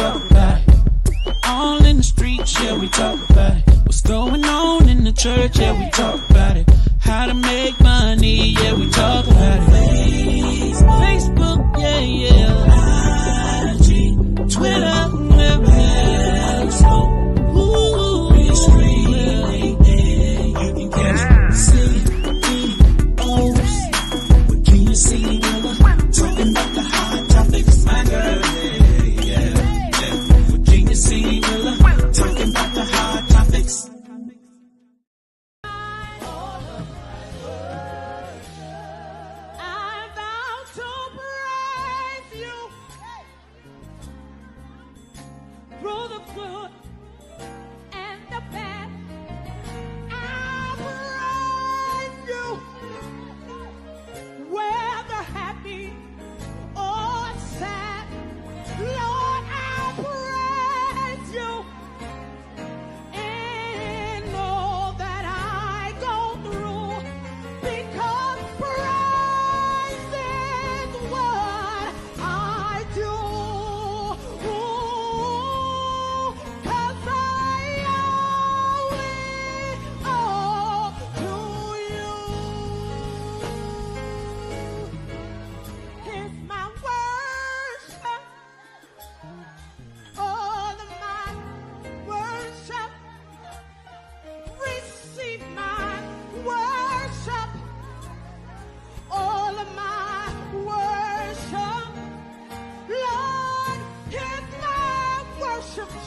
talk about it. All in the streets, yeah, we talk about it. What's going on in the church, yeah, we talk about it. How to make money, yeah, we talk about it. Facebook, yeah, yeah. IG, Twitter, wherever. Ooh, it's free. You can catch CEOs with Virginia City Miller talking about the hot topics, my girl. Virginia City Miller talking about the hot topics. Through the good and the bad, I praise you. Whether happy or sad, Lord, I praise you. And all that I go through, because praise is what I do.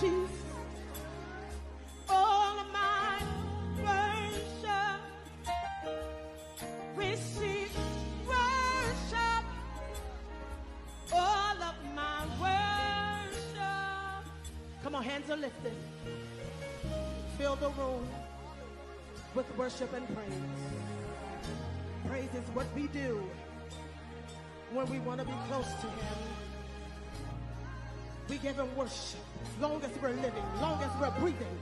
Jesus, all of my worship, receive worship, all of my worship. Come on, hands are lifted. Fill the room with worship and praise. Praise is what we do when we want to be close to Him. We give Him worship. As long as we're living, as long as we're breathing,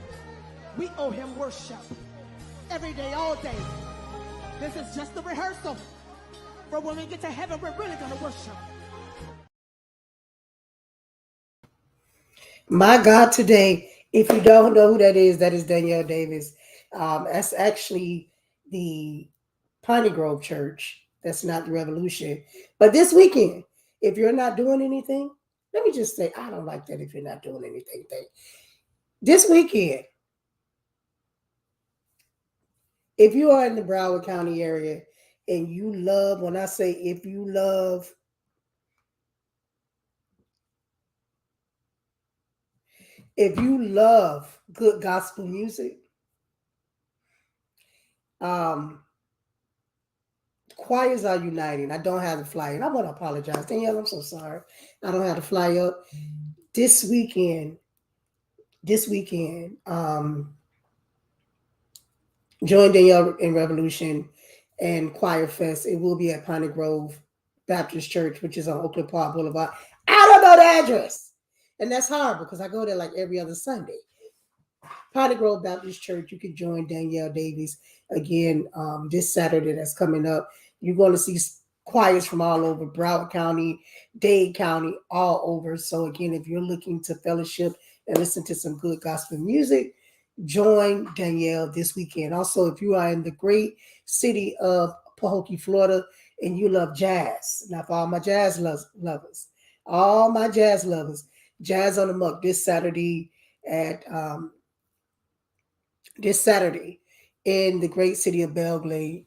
we owe Him worship. Every day, all day. This is just the rehearsal for when we get to heaven, we're really going to worship. My God, today, if you don't know who that is Danielle Davis. That's actually the Piney Grove Church. That's not the Revolution. But this weekend, if you're not doing anything, let me just say, I don't like that if you're not doing anything. This weekend, if you are in the Broward County area and you love, when I say if you love good gospel music, choirs are uniting. I don't have the flyer, and I want to apologize. Danielle, I'm so sorry. I don't have the flyer up. This weekend, join Danielle in Revolution and Choir Fest. It will be at Piney Grove Baptist Church, which is on Oakland Park Boulevard. I don't know the address. And that's horrible because I go there like every other Sunday. Piney Grove Baptist Church, you can join Danielle Davies again this Saturday that's coming up. You're going to see choirs from all over, Broward County, Dade County, all over. So again, if you're looking to fellowship and listen to some good gospel music, join Danielle this weekend. Also, if you are in the great city of Pahokee, Florida, and you love jazz, now for all my jazz lovers, Jazz on the Muck this Saturday in the great city of Belgrade.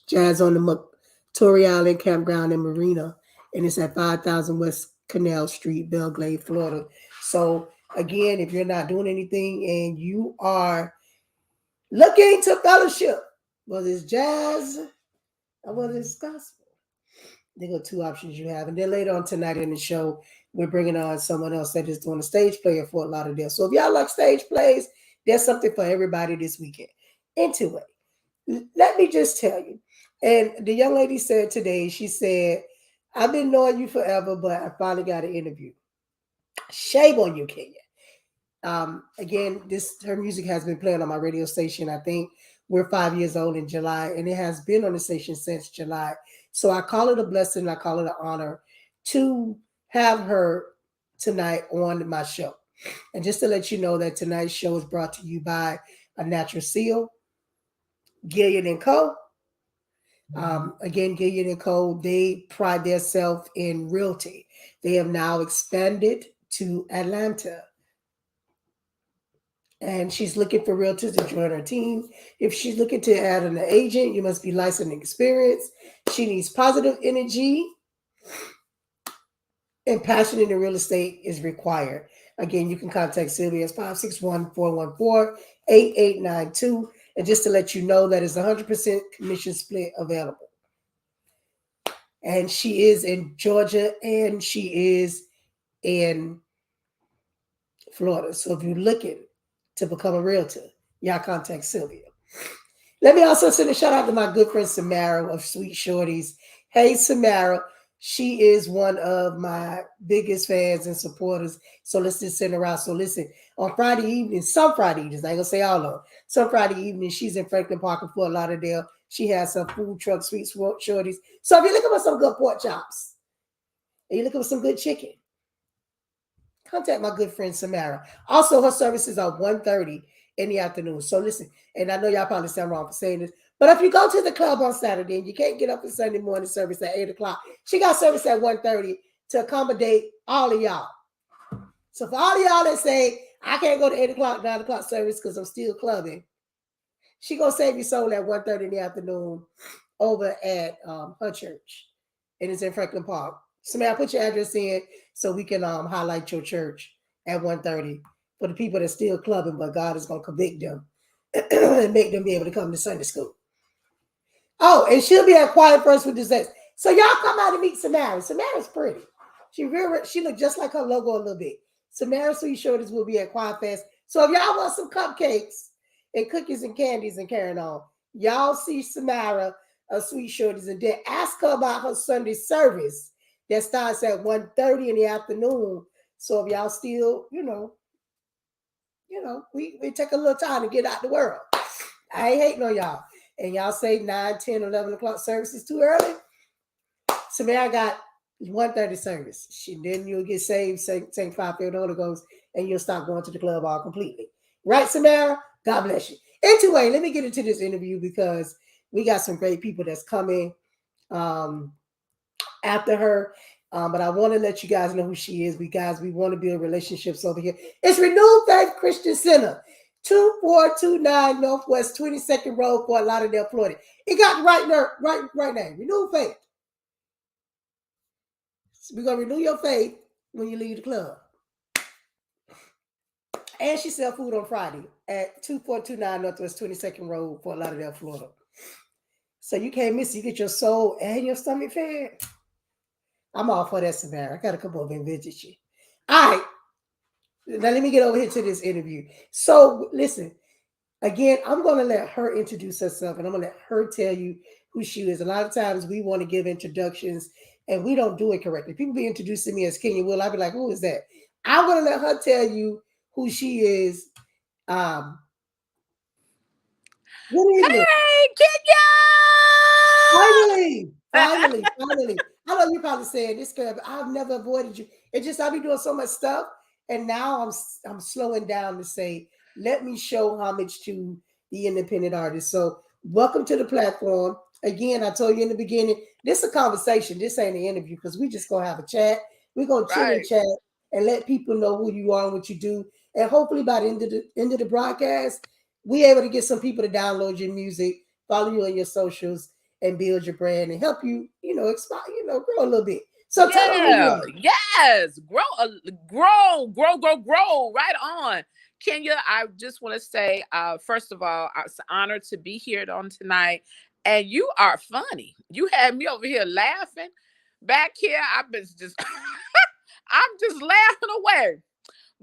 Jazz on the Muck, Torrey Island Campground and Marina, and it's at 5000 West Canal Street, Belgrade, Florida. So again, if you're not doing anything and you are looking to fellowship, whether it's jazz or whether it's gospel, there are two options you have. And then later on tonight in the show, we're bringing on someone else that is doing a stage play at Fort Lauderdale. So if y'all like stage plays, there's something for everybody this weekend. Anyway, let me just tell you, and the young lady said today, she said, I've been knowing you forever, but I finally got an interview. Shame on you, Kenya. Again, her music has been playing on my radio station. I think we're 5 years old in July, and it has been on the station since July. So I call it a blessing. I call it an honor to have her tonight on my show. And just to let you know that tonight's show is brought to you by A Natural Seal, Gillian and Co. Again, Gillian and Co. They pride themselves in realty. They have now expanded to Atlanta, and she's looking for realtors to join her team. If she's looking to add an agent, you must be licensed and experienced. She needs positive energy, and passion in the real estate is required. Again, you can contact Sylvia at 561-414-8892. And just to let you know that it's 100% commission split available. And she is in Georgia and she is in Florida. So if you're looking to become a realtor, y'all contact Sylvia. Let me also send a shout out to my good friend Samara of Sweet Shorties. Hey, Samara. She is one of my biggest fans and supporters. So let's just send her out. So listen, on Friday evening, some Friday evenings, I ain't gonna say all of them. Some Friday evening, she's in Franklin Park in Fort Lauderdale. She has some food truck, Sweet Shorties. So if you're looking for some good pork chops and you're looking for some good chicken, contact my good friend Samara. Also, her services are 1:30 in the afternoon. So listen, and I know y'all probably sound wrong for saying this, but if you go to the club on Saturday and you can't get up for Sunday morning service at 8 o'clock, she got service at 1:30 to accommodate all of y'all. So for all of y'all that say, I can't go to 8 o'clock, 9 o'clock service because I'm still clubbing, she gonna save you soul at 1:30 in the afternoon over at her church. And it's in Franklin Park. Samara, put your address in so we can highlight your church at 1:30 for the people that's still clubbing, but God is gonna convict them and make them be able to come to Sunday school. Oh, and she'll be at Quiet First with Desserts. So y'all come out and meet Samara. Samara's pretty. She looked just like her logo a little bit. Samara Sweet Shorties will be at Quiet Fest. So if y'all want some cupcakes and cookies and candies and carrying on, y'all see Samara Sweet Shorties and then ask her about her Sunday service that starts at 1:30 in the afternoon. So if y'all still, we take a little time to get out the world. I ain't hating on y'all. And y'all say 9, 10, 11 o'clock service is too early. Samara got 1:30 service. Then you'll get saved, sanctified, filled with the Holy Ghost, and you'll stop going to the club all completely. Right, Samara? God bless you. Anyway, let me get into this interview because we got some great people that's coming after her. But I want to let you guys know who she is. We want to build relationships over here. It's Renewed Faith Christian Center, 2429 Northwest 22nd Road, Fort Lauderdale, Florida. It got the right name. Renewed Faith. We're gonna renew your faith when you leave the club. And she sell food on Friday at 2429 Northwest 22nd Road, Fort Lauderdale, Florida. So you can't miss it. You get your soul and your stomach fed. I'm all for that, Samara. I gotta come over and visit you. All right. Now let me get over here to this interview. So listen, again, I'm gonna let her introduce herself and I'm gonna let her tell you who she is. A lot of times we want to give introductions and we don't do it correctly. People be introducing me as Kenya Will. I'll be like, who is that? I'm gonna let her tell you who she is. Good evening. Hey, Kenya! Finally. I know you're probably saying this, girl, but I've never avoided you. It's just I've been doing so much stuff, and now I'm slowing down to say, let me show homage to the independent artist. So welcome to the platform. Again, I told you in the beginning, this is a conversation. This ain't an interview because we just gonna have a chat. We're gonna chill and chat and let people know who you are and what you do. And hopefully by the end of the broadcast, we able to get some people to download your music, follow you on your socials, and build your brand and help you, expire, grow a little bit. So tell them who you are. Yes, grow. Right on, Kenya. I just want to say, first of all, it's an honor to be here on tonight, and you are funny. You had me over here laughing. Back here, I'm just laughing away.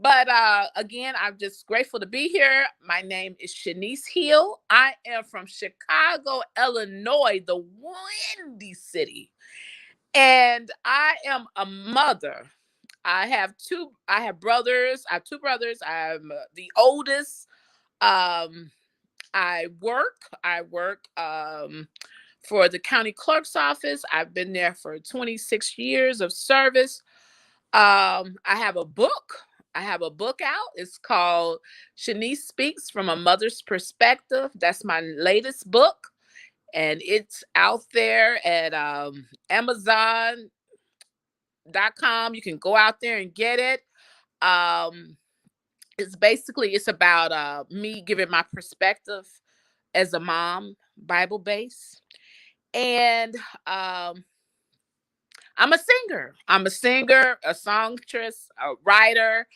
But again, I'm just grateful to be here. My name is Shanice Hill. I am from Chicago, Illinois, the Windy City. And I am a mother. I have brothers. I have two brothers. I'm the oldest. I work for the county clerk's office. I've been there for 26 years of service. I have a book. I have a book out. It's called Shanice Speaks from a Mother's Perspective. That's my latest book. And it's out there at Amazon.com. You can go out there and get it. Um, it's about me giving my perspective as a mom, Bible based. And I'm a singer. I'm a singer, a songstress, a writer.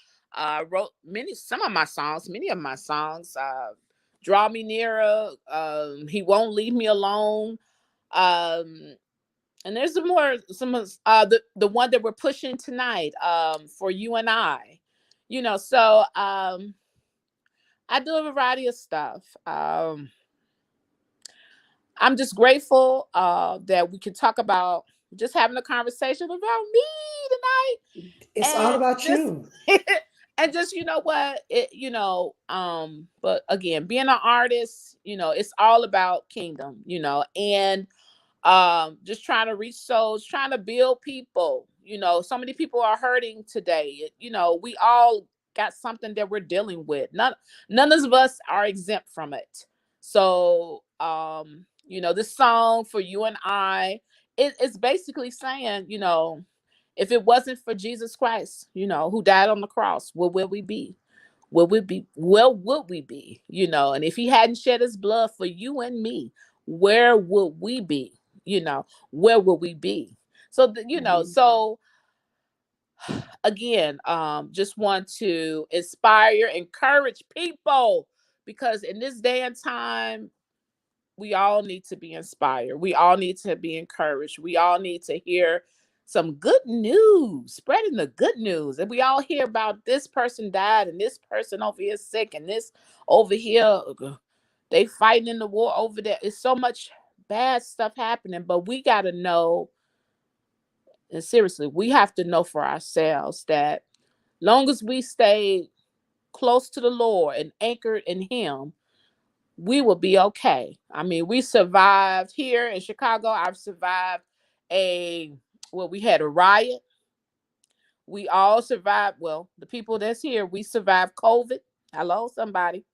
Wrote some of my songs, many of my songs. Draw Me Nearer. He Won't Leave Me Alone. Um, and there's the one that we're pushing tonight. For You and I. So I do a variety of stuff. I'm just grateful that we can talk about just having a conversation about me tonight, It's all and about just you. and just but again, being an artist, it's all about kingdom, and just trying to reach souls, trying to build people. So many people are hurting today. We all got something that we're dealing with. None of us are exempt from it. So this song For You and I, it's basically saying, if it wasn't for Jesus Christ, who died on the cross, where will we be? Where would we be? And if he hadn't shed his blood for you and me, where would we be? Where would we be? So Mhm. so again, just want to inspire, encourage people, because in this day and time, we all need to be inspired. We all need to be encouraged. We all need to hear some good news, spreading the good news. And we all hear about this person died and this person over here sick and this over here, they fighting in the war over there. It's so much bad stuff happening, but we got to know, and seriously, we have to know for ourselves that long as we stay close to the Lord and anchored in him, we will be okay. I mean, we survived here in Chicago. I've survived we had a riot. We all survived. Well, the people that's here, we survived COVID. Hello, somebody.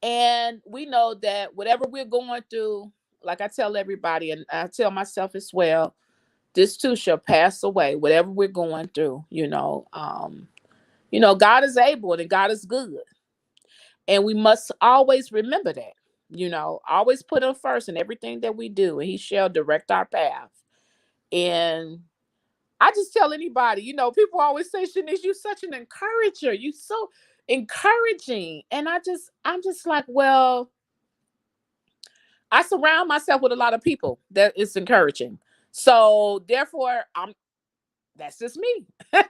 And we know that whatever we're going through, like I tell everybody, and I tell myself as well, this too shall pass away. Whatever we're going through, God is able and God is good. And we must always remember that, always put him first in everything that we do, and he shall direct our path. And I just tell anybody, people always say, Shanice, you such an encourager. You so encouraging. And I'm just like, well, I surround myself with a lot of people that is encouraging. So therefore, that's just me. So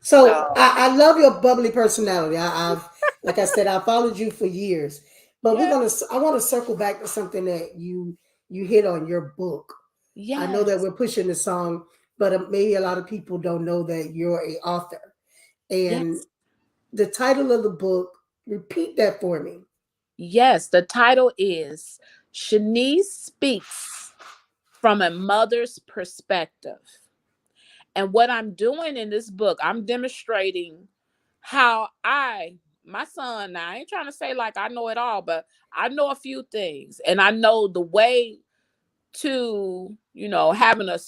So I love your bubbly personality. I've, like I said, I followed you for years. But yeah, I want to circle back to something that you hit on your book. I know that yes, we're pushing the song, but maybe a lot of people don't know that you're a author. And yes, the title of the book, repeat that for me. yes. The title is Shanice Speaks from a Mother's Perspective. And what I'm doing in this book, I'm demonstrating how my son, now I ain't trying to say like I know it all, but I know a few things. And I know the way to, having a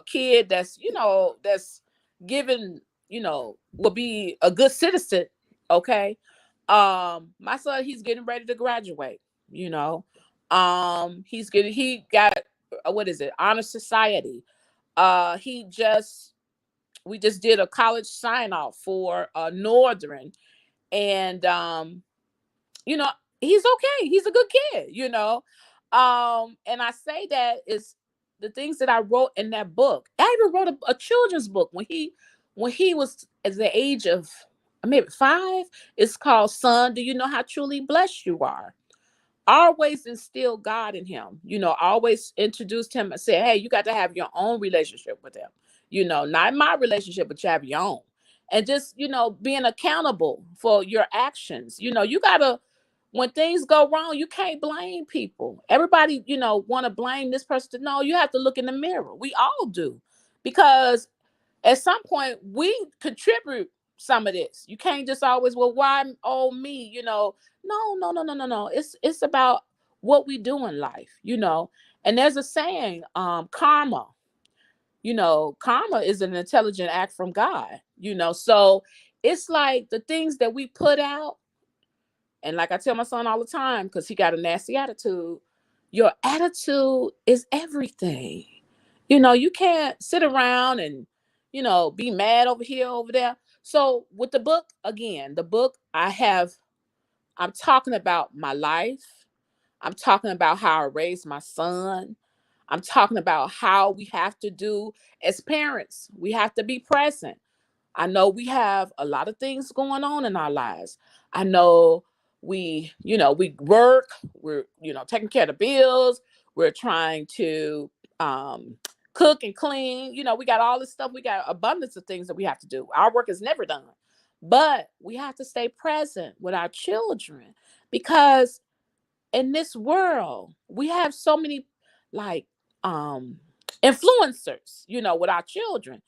kid that's given, will be a good citizen. Okay. My son, he's getting ready to graduate, you know. He got, what is it? Honor Society. He just We just did a college sign off for Northern, and you know he's okay. He's a good kid, and I say that is the things that I wrote in that book. I even wrote a children's book when he was at the age of maybe 5. It's called Son, Do You Know How Truly Blessed You Are? Always instill God in him, always introduced him and said, hey, you got to have your own relationship with him, not my relationship, but you have your own. And just, being accountable for your actions. You gotta, when things go wrong, you can't blame people. Everybody, want to blame this person. No, you have to look in the mirror. We all do. Because at some point we contribute some of this. You can't just always, well, why me, no. It's about what we do in life. And there's a saying, karma. Karma is an intelligent act from God. So it's like the things that we put out. And like I tell my son all the time, because he got a nasty attitude, your attitude is everything. You can't sit around and, be mad over here, over there. So with the book, again, I'm talking about my life. I'm talking about how I raised my son. I'm talking about how we have to do as parents. We have to be present. I know we have a lot of things going on in our lives. I know we work, we're, taking care of the bills, we're trying to cook and clean. We got all this stuff. We got abundance of things that we have to do. Our work is never done. But we have to stay present with our children, because in this world, we have so many like influencers, with our children.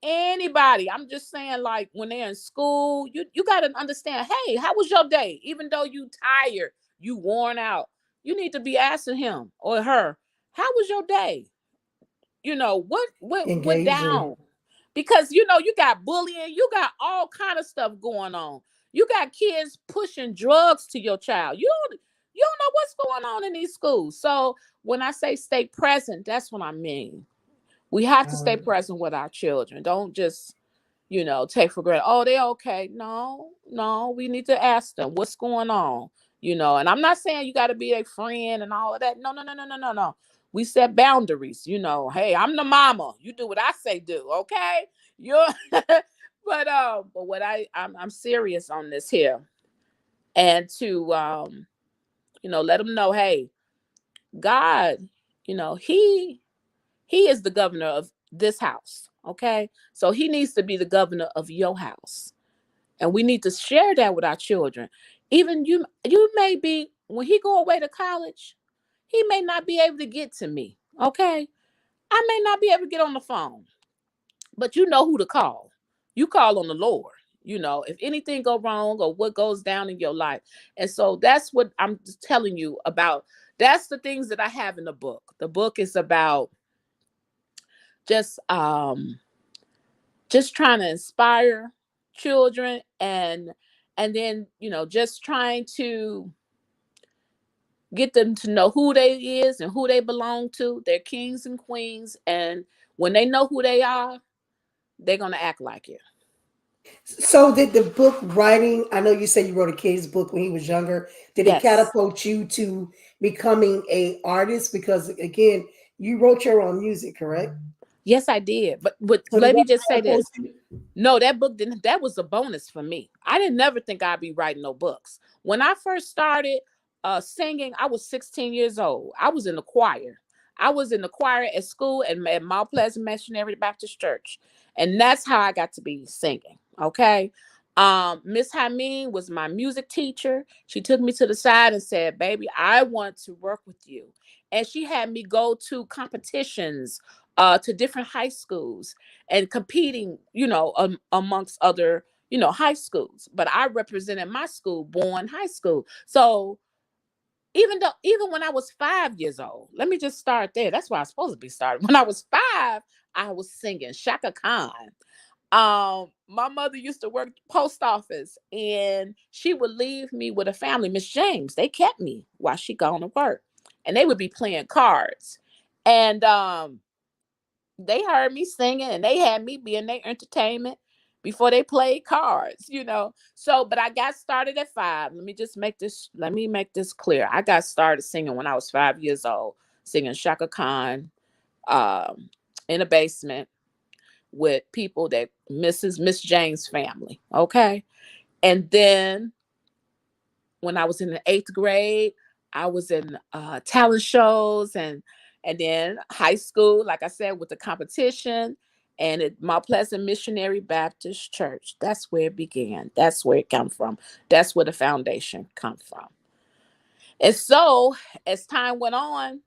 Anybody, I'm just saying, like when they're in school, you got to understand, hey, how was your day? Even though you tired, you worn out, you need to be asking him or her, how was your day? What went Engaging. down? Because you got bullying, you got all kind of stuff going on. You got kids pushing drugs to your child. You don't know what's going on in these schools. So when I say stay present, that's what I mean. We have to stay present with our children. Don't just, take for granted, oh, they're okay. No, we need to ask them what's going on. And I'm not saying you got to be a friend and all of that. No. We set boundaries. Hey, I'm the mama. You do what I say do, okay? You're but what I'm serious on this here. And to let them know, hey, God, he is the governor of this house. Okay. So he needs to be the governor of your house. And we need to share that with our children. Even you may be, when he go away to college, he may not be able to get to me. Okay. I may not be able to get on the phone, but you know who to call. You call on the Lord, if anything go wrong or what goes down in your life. And so that's what I'm just telling you about. That's the things that I have in the book. The book is about just trying to inspire children, and then just trying to get them to know who they is and who they belong to. They're kings and queens, and when they know who they are, they're going to act like it. So did the book writing, I know you said you wrote a kid's book when he was younger. Did it Yes. catapult you to becoming a artist? Because again, you wrote your own music, correct? Yes, I did. But So did let me that just say catapult this. you? No, that book didn't. That was a bonus for me. I didn't never think I'd be writing no books. When I first started singing, I was 16 years old. I was in the choir. I was in the choir at school and at Mount Pleasant Missionary Baptist Church, and that's how I got to be singing. Okay. Miss Hameen was my music teacher. She took me to the side and said, "Baby, I want to work with you," and she had me go to competitions to different high schools and competing, amongst other, high schools. But I represented my school, Bourne High School. So even when I was 5 years old, let me just start there. That's where I was supposed to be starting. When I was 5, I was singing Shaka Khan. My mother used to work post office, and she would leave me with a family, Miss James. They kept me while she gone to work, and they would be playing cards. And they heard me singing, and they had me be in their entertainment before they played cards. So, but I got started at 5. Let me make this clear. I got started singing when I was 5 years old, singing Shaka Khan in a basement with people that Miss Jane's family. Okay. And then when I was in the 8th grade, I was in talent shows, and then high school, like I said, with the competition, and at Mount Pleasant Missionary Baptist Church. That's where it began. That's where it come from. That's where the foundation come from. And so as time went on,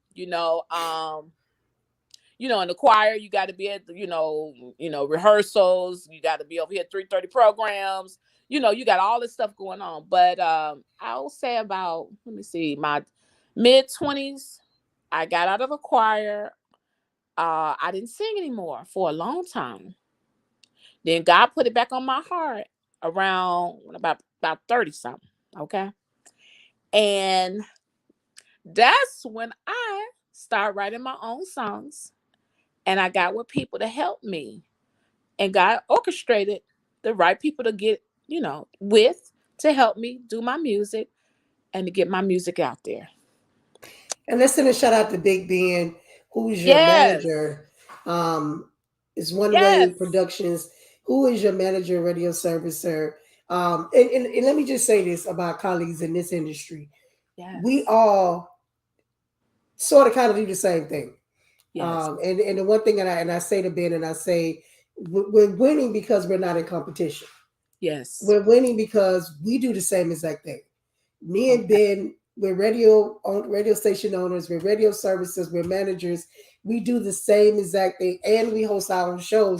in the choir, you got to be at rehearsals. You got to be over here at 3:30 programs. You got all this stuff going on. But I'll say about, let me see, my mid-20s, I got out of the choir. I didn't sing anymore for a long time. Then God put it back on my heart around about 30 something. Okay. And that's when I started writing my own songs, and I got with people to help me, and God orchestrated the right people to get, with to help me do my music and to get my music out there. And let's send a shout out to Big Ben, who's your Yes. manager. Is One Way Yes. Productions. Who is your manager, radio servicer? And let me just say this about colleagues in this industry. We Yes. all sort of kind of do the same thing. Yes. And the one thing, and I say to Ben, and I say, we're winning because we're not in competition. Yes. We're winning because we do the same exact thing. Me and Okay. Ben, we're radio station owners, we're radio services, we're managers. We do the same exact thing, and we host our own shows,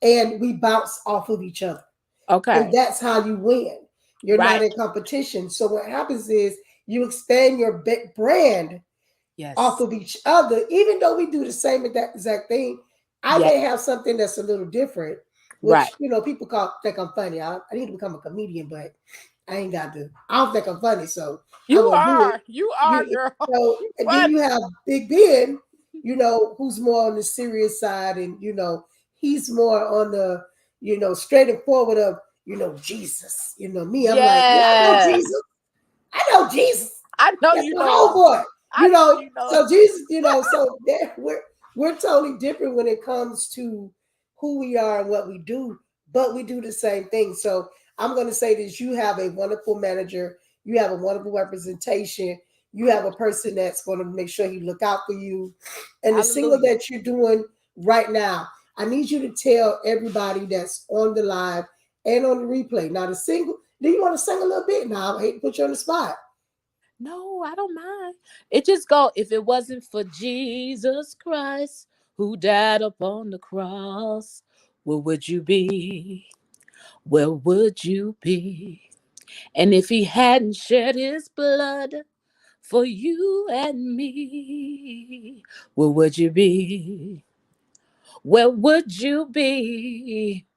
and we bounce off of each other. And Okay. that's how you win. You're not Right. in competition. So what happens is you expand your brand off Yes. of each other, even though we do the same exact thing. I Yes. may have something that's a little different, Right. which people think I'm funny. I need to become a comedian, but I ain't got to. I don't think I'm funny, so I You won't do it. are. You are, girl. You And then you funny. have Big Ben, who's more on the serious side, and he's more on the straight and forward of Jesus. Me, I'm like, yeah, I know Yes. Jesus. I know Jesus. I know That's you my know him. homeboy. I know you know him. So Jesus, so we're totally different when it comes to who we are and what we do, but we do the same thing. So I'm going to say this: you have a wonderful manager, you have a wonderful representation, you have a person that's going to make sure he look out for you. And the single Hallelujah. that you're doing right now, I need you to tell everybody that's on the live and on the replay. Now the single, do you want to sing a little bit? Now I hate to put you on the spot. No, I don't mind. It just go, if it wasn't for Jesus Christ who died upon the cross, where would you be? Where would you be? And if he hadn't shed his blood for you and me, where would you be? Where would you be?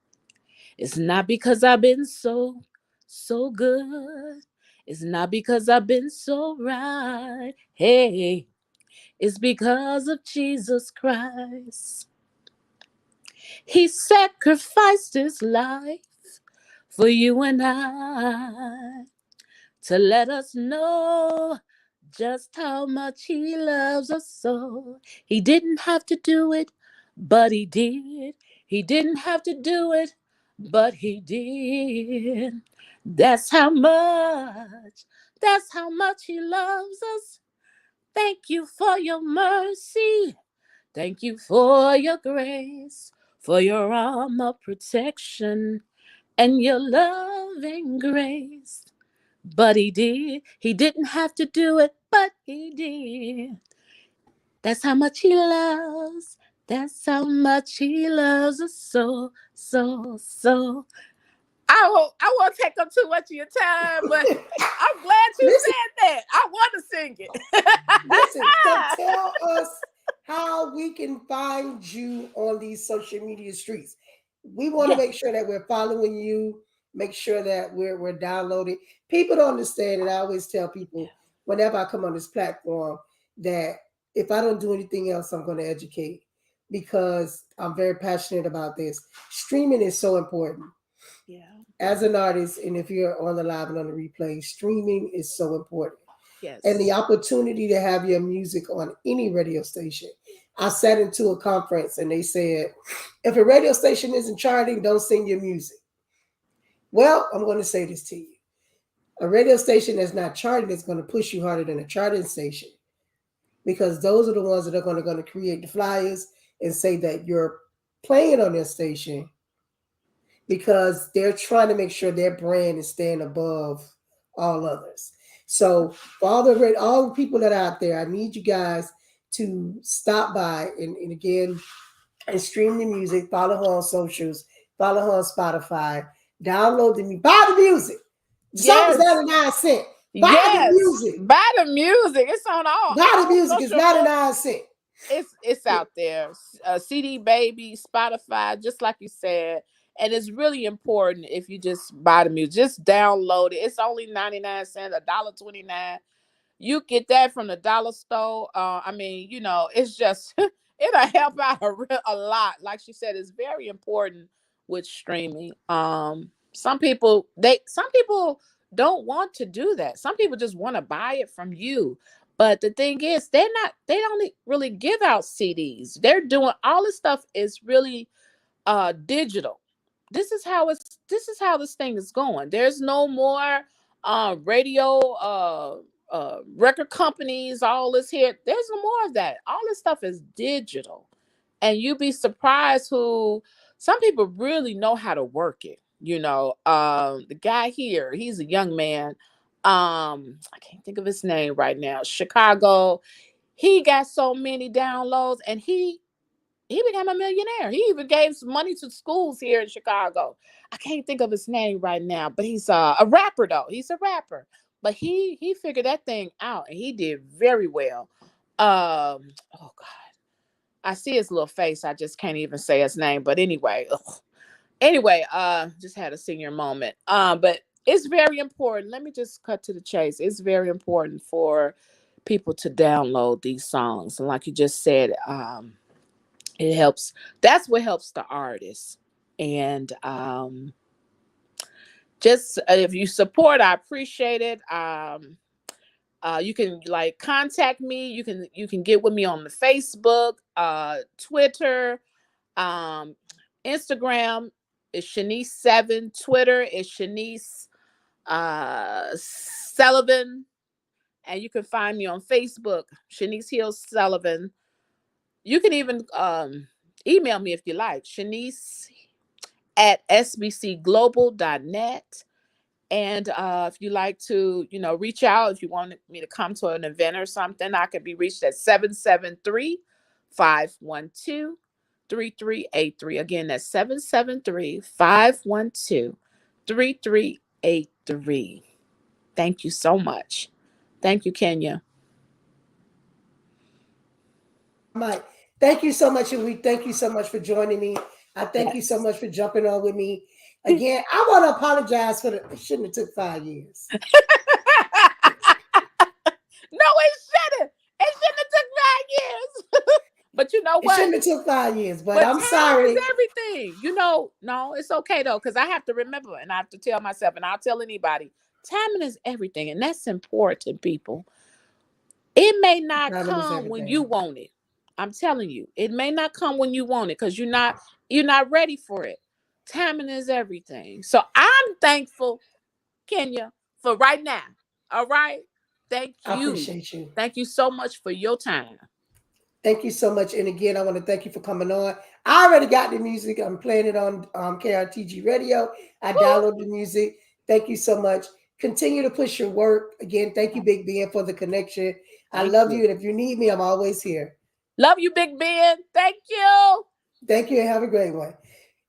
It's not because I've been so good. It's not because I've been so right. Hey, it's because of Jesus Christ. He sacrificed his life for you and I, to let us know just how much he loves us so. He didn't have to do it, but he did. He didn't have to do it, but he did. That's how much, that's how much he loves us. Thank you for your mercy. Thank you for your grace, for your arm of protection and your loving grace. But he did. He didn't have to do it, but he did. That's how much he loves. That's how much he loves us so, so, so. I won't take up too much of your time, but I'm glad you Listen, said that. I want to sing it. listen. So tell us how we can find you on these social media streets. We want to Yeah. make sure that we're following you. Make sure that we're downloading. People don't understand, and I always tell people whenever I come on this platform that if I don't do anything else, I'm going to educate because I'm very passionate about this. Streaming is so important Yeah. as an artist, and if you're on the live and on the replay, streaming is so important. And the Yes. opportunity to have your music on any radio station. I sat into a conference and they said, if a radio station isn't charting, don't sing your music. Well, I'm going to say this to you. A radio station that's not charting is going to push you harder than a charting station because those are the ones that are going to create the flyers and say that you're playing on their station because they're trying to make sure their brand is staying above all others. So for all the people that are out there, I need you guys to stop by and again and stream the music. Follow her on socials. Follow her on Spotify. Download the music. Buy the music. The song is 99 cents. Buy the music. Buy the music. It's on all. Buy the music. It's 99 cents. It's out there. CD Baby, Spotify, just like you said. And it's really important if you just buy the music. Just download it. It's only 99 cents, $1.29. You get that from the dollar store. I mean, you know, it's just it'll help out a lot. Like she said, it's very important with streaming. Some people don't want to do that. Some people just want to buy it from you. But the thing is, they don't really give out CDs. They're doing all this stuff is really digital. This is how this thing is going. There's no more radio record companies, all this here. There's no more of that. All this stuff is digital. And you'd be surprised who some people really know how to work it. You know, the guy here, he's a young man. I can't think of his name right now. Chicago. He got so many downloads and he became a millionaire. He even gave some money to schools here in Chicago. I can't think of his name right now, but he's a rapper though. He's a rapper. But he figured that thing out and he did very well. Oh God. I see his little face. I just can't even say his name. But anyway, just had a senior moment. But it's very important. Let me just cut to the chase. It's very important for people to download these songs. And like you just said, it helps. That's what helps the artist. And just if you support, I appreciate it. You can like contact me. You can get with me on the Facebook, Twitter, Instagram is Shanice7. Twitter is Shanice Sullivan. And you can find me on Facebook, Shanice Hill Sullivan. You can even email me if you like, Shanice@sbcglobal.net. And if you like to, reach out, if you want me to come to an event or something, I can be reached at 773-512-3383. Again, that's 773-512-3383. Thank you so much. Thank you, Kenya. Mike, thank you so much. And we thank you so much for joining me. I thank you so much for jumping on with me. Again, I want to apologize for it shouldn't have took 5 years. No, it shouldn't. It shouldn't have took 5 years. But you know what? It shouldn't have took 5 years, but I'm sorry. Is everything. No, it's okay though, because I have to remember and I have to tell myself, and I'll tell anybody, timing is everything, and that's important, people. It may not come when you want it. I'm telling you, it may not come when you want it because you're not ready for it. Timing is everything. So I'm thankful, Kenya, for right now. All right. Thank you. I appreciate you. Thank you so much for your time. Thank you so much. And again, I want to thank you for coming on. I already got the music. I'm playing it on KRTG Radio. I downloaded the music. Thank you so much. Continue to push your work. Again, thank you, Big Ben, for the connection. I love you. And if you need me, I'm always here. Love you, Big Ben. Thank you. Thank you, and have a great one.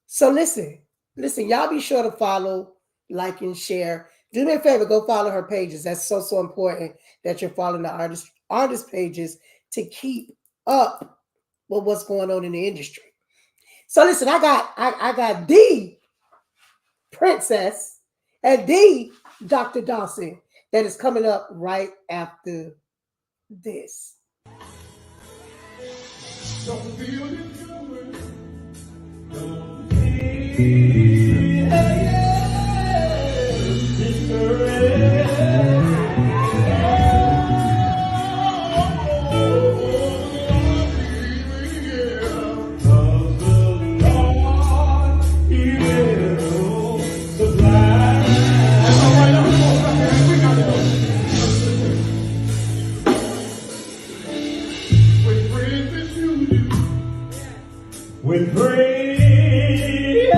So listen, y'all be sure to follow, like, and share. Do me a favor, go follow her pages. That's so important that you're following the artist pages to keep up with what's going on in the industry. So listen, I got the Princess and the Dr. Dawson that is coming up right after this. Don't feel it coming. Don't With praise,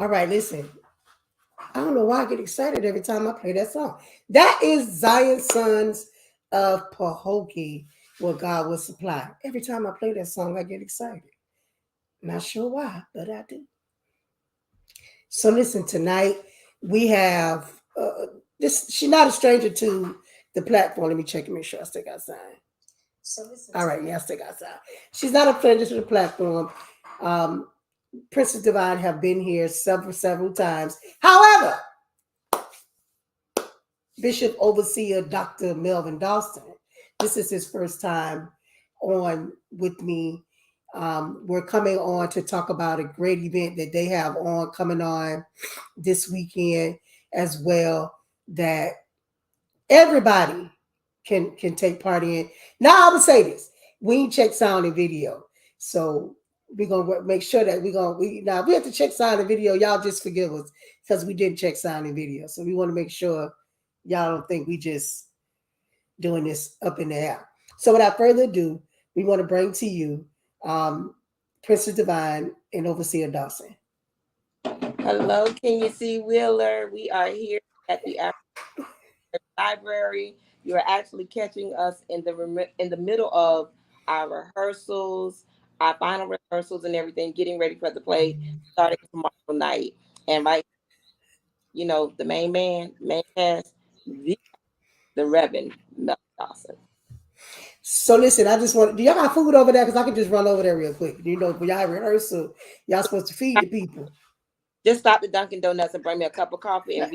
All right, listen. I don't know why I get excited every time I play that song. That is Zion's Sons of Pahokee, what God will supply. Every time I play that song, I get excited. Not sure why, but I do. So listen, tonight we have this. She's not a stranger to the platform. Let me check and make sure I still got sign. All right, yeah, I still got sign. She's not a stranger to the platform. Um, Princess Divine have been here several times. However, Bishop Overseer Dr. Melvin Dawson, this is his first time on with me. We're coming on to talk about a great event that they have on coming on this weekend as well that everybody can take part in. Now I would say this: we ain't check sound and video, so we're gonna make sure that we now we have to check sound and video. Y'all just forgive us because we didn't check sound and video, so we want to make sure y'all don't think we just doing this up in the air. So without further ado, we want to bring to you Princess Divine and Overseer Dawson. Hello, can you see Wheeler? We are here at the African Library. You are actually catching us in the middle of our rehearsals, our final rehearsals, and everything, getting ready for the play starting tomorrow night. And right, the main cast, the Reverend Mel Dawson. So listen, I just want. Do y'all got food over there? Because I can just run over there real quick. For y'all rehearsal, y'all supposed to feed the people. Just stop at Dunkin' Donuts and bring me a cup of coffee and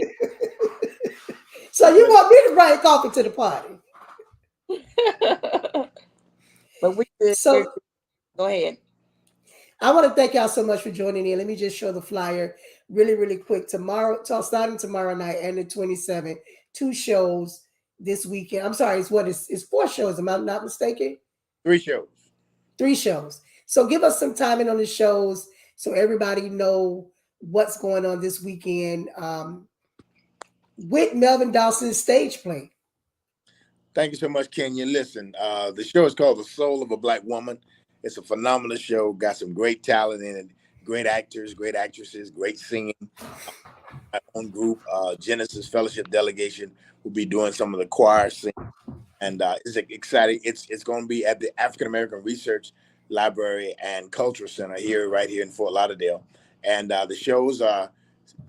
So you want me to bring coffee to the party? But we good. So Go ahead. I want to thank y'all so much for joining in. Let me just show the flyer really quick. Tomorrow, starting tomorrow night and the 27th, 2 shows this weekend. I'm sorry, it's 4 shows. Am I not mistaken? 3 shows. 3 shows. So give us some timing on the shows so everybody know what's going on this weekend with Melvin Dawson's stage play. Thank you so much, Kenya. Listen, the show is called The Soul of a Black Woman. It's a phenomenal show. Got some great talent in it. Great actors, great actresses, great singing. My own group, Genesis Fellowship Delegation, will be doing some of the choir singing. And it's exciting. It's going to be at the African American Research Library and Cultural Center right here in Fort Lauderdale. And the shows are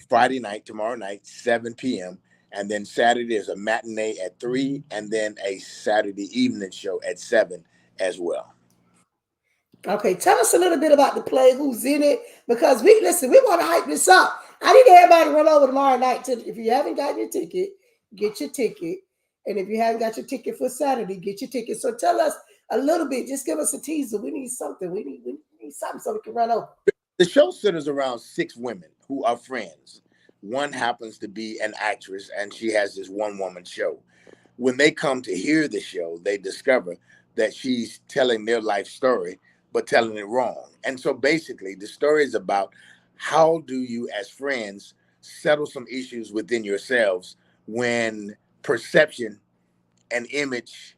Friday night, tomorrow night, 7 p.m. And then Saturday is a matinee at 3, and then a Saturday evening show at 7 as well. Okay, tell us a little bit about the play, who's in it, because we want to hype this up. I need everybody to run over tomorrow night. If you haven't got your ticket, get your ticket. And if you haven't got your ticket for Saturday, get your ticket. So tell us a little bit. Just give us a teaser. We need something. We need something so we can run over. The show centers around 6 women who are friends. One happens to be an actress, and she has this one-woman show. When they come to hear the show, they discover that she's telling their life story, but telling it wrong. And so basically, the story is about how do you, as friends, settle some issues within yourselves when perception and image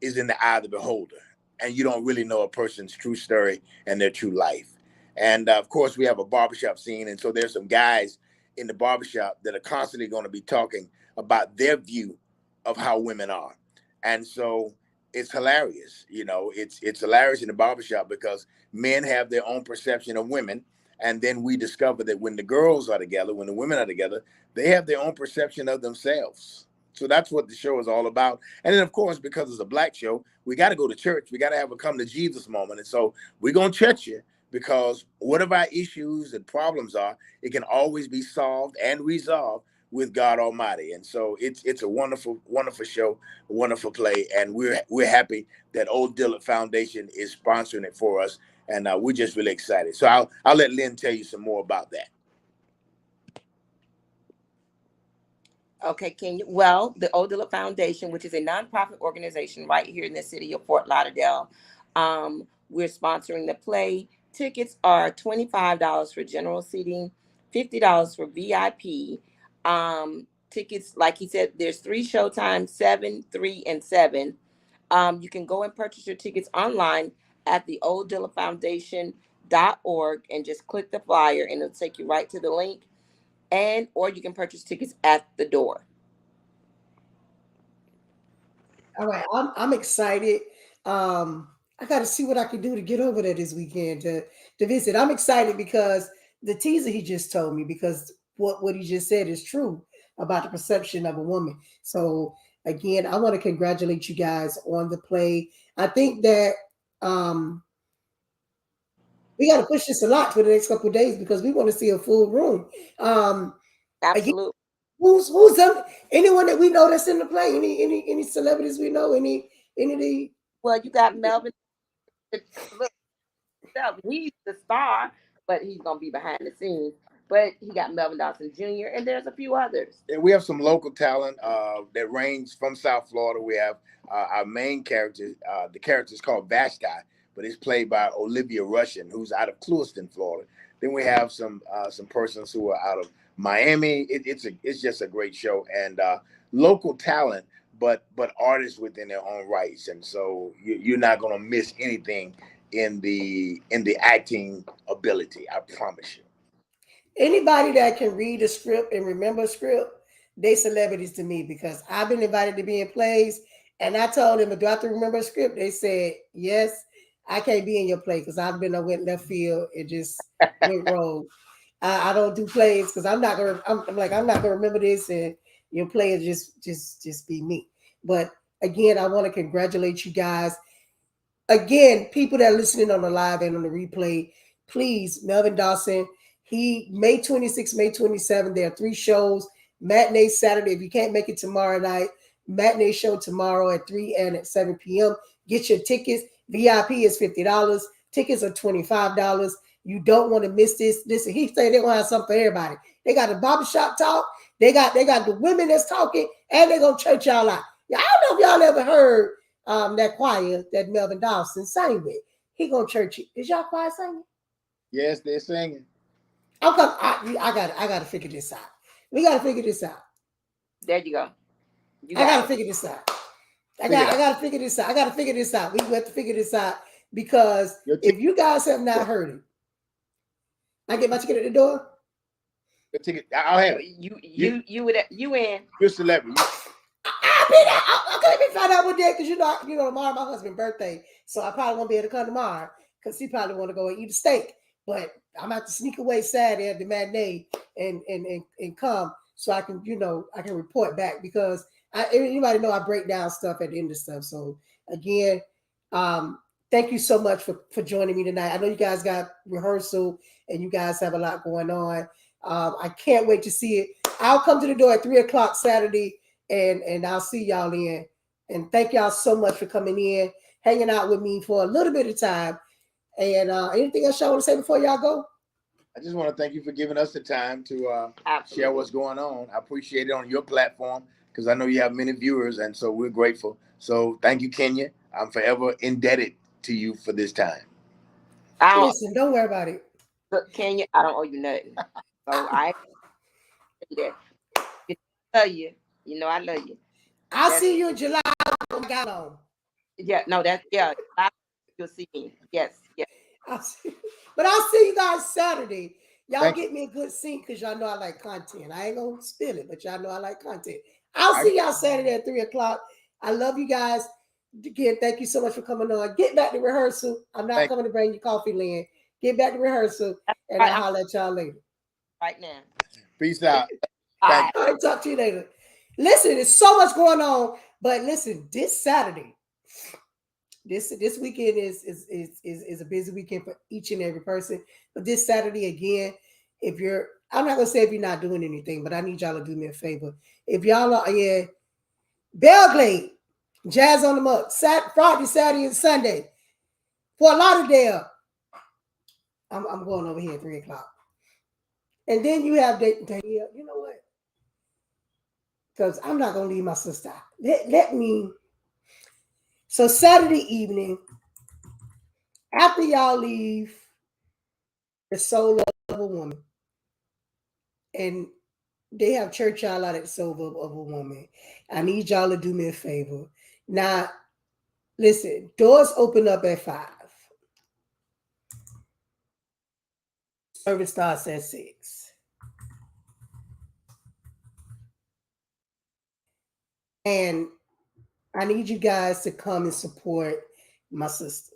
is in the eye of the beholder, and you don't really know a person's true story and their true life. And of course, we have a barbershop scene, and so there's some guys in the barbershop that are constantly going to be talking about their view of how women are. And so it's hilarious. It's hilarious in the barbershop because men have their own perception of women, and then we discover that when the girls are together, when the women are together, they have their own perception of themselves. So that's what the show is all about. And then, of course, because it's a Black show, we got to go to church. We got to have a come to Jesus moment. And so we're going to church you, because whatever our issues and problems are, it can always be solved and resolved with God Almighty. And so it's a wonderful, wonderful show, a wonderful play. And we're happy that Old Dillard Foundation is sponsoring it for us. And we're just really excited. So I'll let Lynn tell you some more about that. Okay, can you? Well, the Odila Foundation, which is a nonprofit organization right here in the city of Fort Lauderdale, we're sponsoring the play. Tickets are $25 for general seating, $50 for VIP. Tickets, like he said, there's 3 showtimes, 7, 3, and 7. You can go and purchase your tickets online at the Old Dilla Foundation and just click the flyer and it'll take you right to the link, and or you can purchase tickets at the door. All right, I'm excited. I got to see what I can do to get over there this weekend to visit. I'm excited because the teaser he just told me, because what he just said is true about the perception of a woman. So again, I want to congratulate you guys on the play. I think that um we got to push this a lot for the next couple of days because we want to see a full room. Again, Absolutely. who's them? Anyone that we know that's in the play? Any celebrities we know? Any of the Well, you got Melvin. Look, he's the star, but he's gonna be behind the scenes. But he got Melvin Dawson Jr. and there's a few others. And we have some local talent that range from South Florida. We have our main character. The character is called Vashti, but it's played by Olivia Russian, who's out of Clewiston, Florida. Then we have some persons who are out of Miami. It's just a great show, and local talent, but artists within their own rights. And so you're not going to miss anything in the acting ability. I promise you. anybody that can read a script and remember a script, they celebrities to me because I've been invited to be in plays and I told them, do I have to remember a script? They said, yes, I can't be in your play because I've been, I went left field and just went rogue. I don't do plays because I'm like, I'm not gonna remember this and your play is just be me. But again, I want to congratulate you guys again, people that are listening on the live and on the replay, please, Melvin Dawson, he May 26th, May 27th, there are 3 shows, matinee Saturday. If you can't make it tomorrow night, matinee show tomorrow at 3 and at 7 p.m. Get your tickets. VIP is $50. Tickets are $25. You don't want to miss this. Listen, he said they're gonna have something for everybody. They got the barbershop talk, they got the women that's talking, and they're gonna church y'all out. I don't know if y'all ever heard that choir that Melvin Dawson sang with. He gonna church it. Is y'all choir singing? Yes, they're singing. I gotta figure this out. We gotta figure this out. There you go. You I got gotta it. figure this out. I gotta figure this out. I gotta figure this out. We have to figure this out because if you guys have not heard it, I get my ticket at the door. Your ticket, I'll have it. You in. You're a celebrity. I'll be there. Okay, let me find out what day because tomorrow my husband's birthday, so I probably won't be able to come tomorrow because he probably want to go and eat a steak. But I'm about to sneak away Saturday at the matinee and come so I can I can report back because anybody know I break down stuff at the end of stuff. So again, thank you so much for joining me tonight. I know you guys got rehearsal and you guys have a lot going on. I can't wait to see it. I'll come to the door at 3:00 Saturday. And I'll see y'all in. And thank y'all so much for coming in, hanging out with me for a little bit of time. And anything else y'all want to say before y'all go? I just want to thank you for giving us the time to share what's going on. I appreciate it on your platform because I know you have many viewers, and so we're grateful. So thank you, Kenya. I'm forever indebted to you for this time. Listen, don't worry about it. Look, Kenya, I don't owe you nothing. So I say that. I love you. You know I love you. I'll see you in July. Got on. Yeah, no, you'll see me. Yes, yes. But I'll see you guys Saturday. Y'all get me a good sync because y'all know I like content. I ain't gonna spill it, but y'all know I like content. I'll see y'all Saturday at 3:00. I love you guys. Again, thank you so much for coming on. Get back to rehearsal. I'm not coming to bring you coffee, Lynn. Get back to rehearsal, and I'll holler at y'all later. Right now. Peace out. All right, talk to you later. Listen, there's so much going on, but listen, this Saturday, this weekend is a busy weekend for each and every person. But this Saturday again, I'm not gonna say if you're not doing anything, but I need y'all to do me a favor. If y'all are Belgrade, Jazz on the Muck, Friday, Saturday, and Sunday, Fort Lauderdale. I'm going over here at 3:00. And then you have Danielle, you know what? Because I'm not going to leave my sister out. Let me. So Saturday evening, after y'all leave the Soul of a Woman, and they have church y'all out at the Soul of a Woman, I need y'all to do me a favor. Now, listen, doors open up at 5. Service starts at 6. And I need you guys to come and support my sister.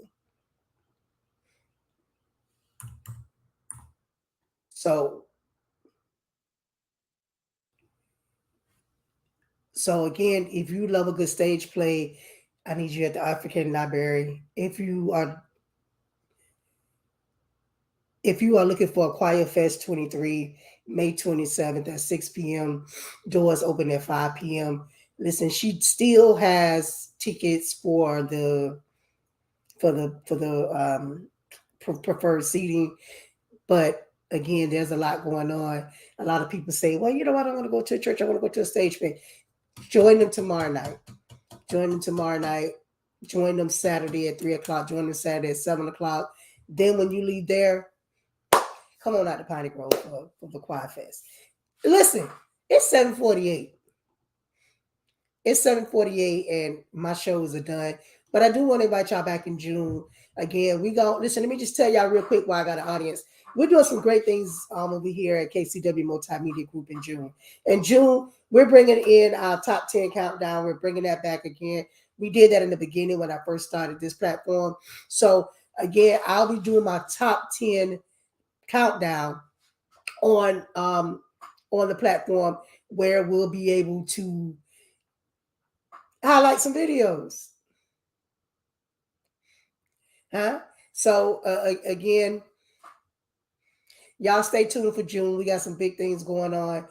So, again, if you love a good stage play, I need you at the African Library. If you are looking for a Choir Fest 23, May 27th at 6 p.m., doors open at 5 p.m. Listen, she still has tickets for the preferred seating, but again, there's a lot going on. A lot of people say, well, you know what, I don't want to go to a church, I want to go to a stage play. Join them tomorrow night. Join them Saturday at 3 o'clock. Join them Saturday at 7 o'clock. Then when you leave there, come on out to Piney Grove for the Choir Fest. Listen, it's 7:48. It's 7:48 and my shows are done. But I do want to invite y'all back in June. Again, we go listen, let me just tell y'all real quick why I got an audience. We're doing some great things over here at KCW Multimedia Group in June. In June, we're bringing in our top 10 countdown. We're bringing that back again. We did that in the beginning when I first started this platform. So again, I'll be doing my top 10 countdown on the platform where we'll be able to highlight some videos. So again, y'all stay tuned for June. We got some big things going on.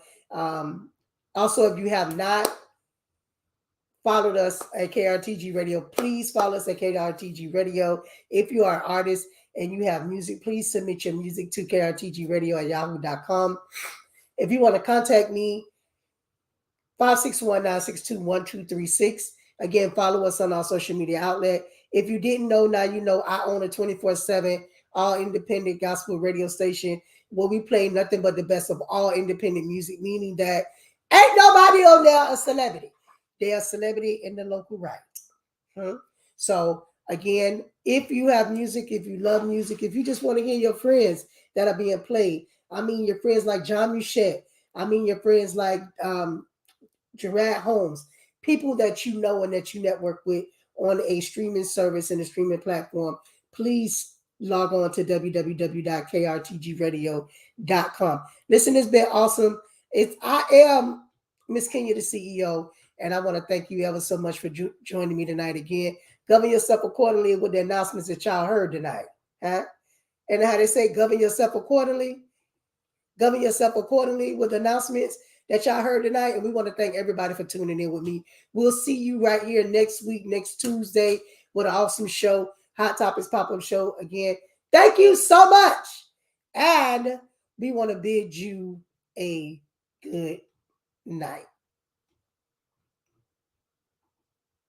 Also, if you have not followed us at KRTG Radio, please follow us at KRTG Radio. If you are an artist and you have music, please submit your music to krtgradio@yahoo.com. If you want to contact me, 561-962-1236. Again, follow us on our social media outlet. If you didn't know, now you know. I own a 24/7 all independent gospel radio station where we play nothing but the best of all independent music, meaning that ain't nobody on there a celebrity. They're a celebrity in the local right. So again, if you have music, if you love music, if you just want to hear your friends that are being played, I mean your friends like John Muchette, I mean your friends like Gerard Holmes, people that you know and that you network with on a streaming service and a streaming platform, please log on to www.krtgradio.com. Listen, it's been awesome. I am Miss Kenya, the CEO, and I want to thank you ever so much for joining me tonight again. Govern yourself accordingly with the announcements that y'all heard tonight. And how they say, govern yourself accordingly. Govern yourself accordingly with announcements that y'all heard tonight. And we want to thank everybody for tuning in with me. We'll see you right here next week, next Tuesday, with an awesome show, Hot Topics Pop-Up Show. Again, thank you so much. And we want to bid you a good night.